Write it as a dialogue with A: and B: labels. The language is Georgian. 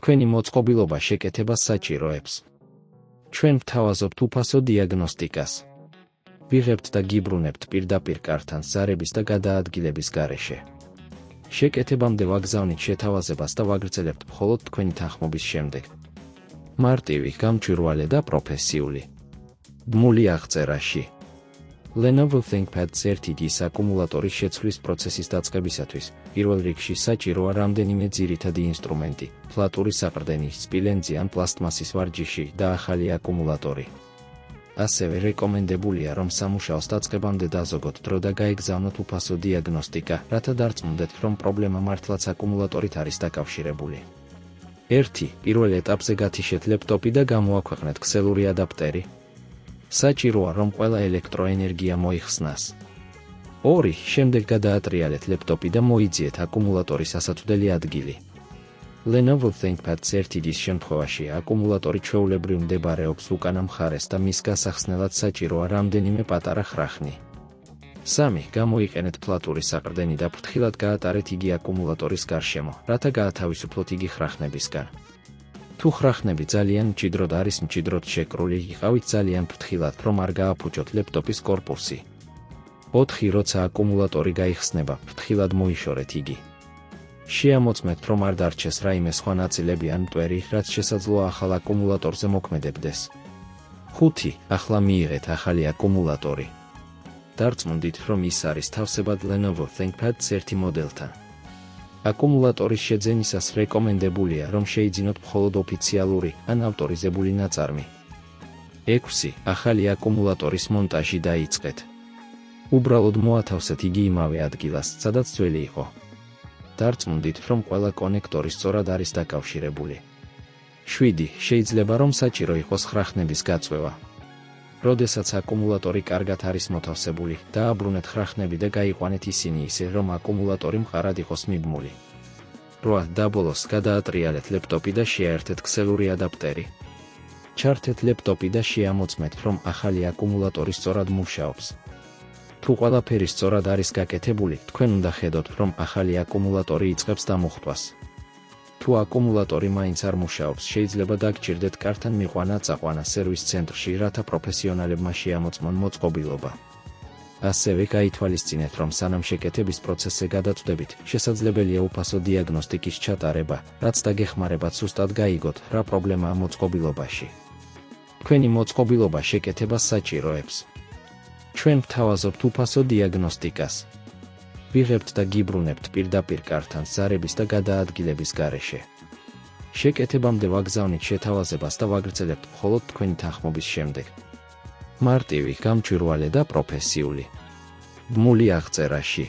A: თქვენი მოწყობილობა შეკეთებას საჭიროებს. ჩვენ ვთავაზობთ უფასო დიაგნოსტიკას. ვიღებთ და გიბრუნებთ პირდაპირ კართან ზარების და გადაადგილების გარეშე. შეკეთებამდე ვაგზავნით შეთავაზებას და ვაგრძელებთ მხოლოდ თქვენი თანხმობის შემდეგ. მარტივი, გამჭვირვალე და პროფესიული. ბმული აღწერაში. Lenovo ThinkPad-ს ერთიდის აკუმულატორის შეცვლის პროცესის დაწყებისათვის პირველ რიგში საჭიროა რამდენიმე ძირითადი ინსტრუმენტი, ფლატური საყრდენი, სპილენძი ან პლასტმასის ვარჯიში და ახალი აკუმულატორი. ასევე რეკომენდებულია, რომ სამუშაოს დაწყებამდე დაზოგოთ დრო და გაეგზავნოთ უფასო დიაგნოსტიკა, რათა დარწმუნდეთ, რომ პრობლემა მართლაც აკუმულატორით არის დაკავშირებული. 1. პირველ ეტაპზე გათიშეთ ლეპტოპი და გამოაქვეყნეთ ქსელური ადაპტერი. საჭიროა, რომ ყველა ელექტროენერგია მოიხსნას. 2. შემდეგ გადაატრიალეთ ლეპტოპი და მოიძიეთ აკუმულატორის ასათვლელი ადგილი. Lenovo ThinkPad-ს ერთიდის შემთხვევაში აკუმულატორი ჩვეულებრივ მდებარეობს უკანა მხარეს და მის გასახსნელად საჭიროა რამდენიმე პატარა ხრახნი. 3. გამოიყენეთ ფლატური საყრდენი და ფრთხილად გაატარეთ იგი აკუმულატორის გარშემო, რათა გაათავისუფლოთ იგი ხრახნებისგან. თუ ხრახნები ძალიან მჭიდროდ არის მჭიდროდ შეკრული, იყავით ძალიან ფრთხილად, რომ არ გააფუჭოთ ლეპტოპის კორპუსი. 4. როცა აკუმულატორი გაიხსნება, ფრთხილად მოიშორეთ იგი. შეამოწმეთ, რომ არ დარჩეს რაიმე სხვა ნაწილები ან მტვერი, რაც შესაძლოა ახალ აკუმულატორზე მოქმედებდეს. 5. ახლა მიიღეთ ახალი აკუმულატორი. დარწმუნდით, რომ ის არის თავსებად Lenovo ThinkPad-ს ერთი მოდელთან. აკუმულატორის შეძენისას რეკომენდებულია, რომ შეიძინოთ მხოლოდ ოფიციალური ან ავტორიზებული ნაწარმი. 6. ახალი აკუმულატორის მონტაჟი დაიწყეთ. უბრალოდ მოათავსეთ იგი იმავე ადგილას, სადაც ძველი იყო. დარწმუნდით, რომ ყველა კონექტორი სწორად არის დაკავშირებული. 7. შეიძლება, რომ საჭირო იყოს ხრახნების გაწვევა. როდესაც აკუმულატორი კარგად არის მოთავსებული, დააბრუნეთ ხრახნები და გაიყვანეთ ისინი ისე, რომ აკუმულატორი მყარად იყოს მიბმული. 8. და ბოლოს გადაატრიალეთ ლეპტოპი და შეაერთეთ ქსელური ადაპტერი. ჩართეთ ლეპტოპი და შეამოწმეთ, რომ ახალი აკუმულატორი სწორად მუშაობს. თუ ყველაფერი სწორად არის გაკეთებული, თქვენ უნდა ხედოთ, რომ ახალი აკუმულატორი იწყებს დამუხტვას. თუ აკუმულატორი მაინც არ მუშაობს, შეიძლება დაგჭირდეთ კართან მიყვანა წაყვანა სერვის ცენტრში, რათა პროფესიონალებმა შეამოწმონ მოწყობილობა. ასევე გაითვალისწინეთ, რომ სანამ შეკეთების პროცესზე გადაწვდებით, შესაძლებელია უფასო დიაგნოსტიკის ჩატარება, რაც დაგეხმარებათ სუსტად გაიგოთ, რა პრობლემაა მოწყობილობაში. თქვენი მოწყობილობა შეკეთებას საჭიროებს. ჩვენ ვთავაზობთ უფასო დიაგნოსტიკას. ვიღებთ და გიბრუნებთ პირდაპირ კართან ზარების და გადაადგილების გარეშე. შეკეთებამდე ვაგზავნით შეთავაზებას და ვაგრძელებთ მხოლოდ თქვენი თანხმობის შემდეგ. მარტივი, გამჭვირვალე და პროფესიული. ბმული აღწერაში.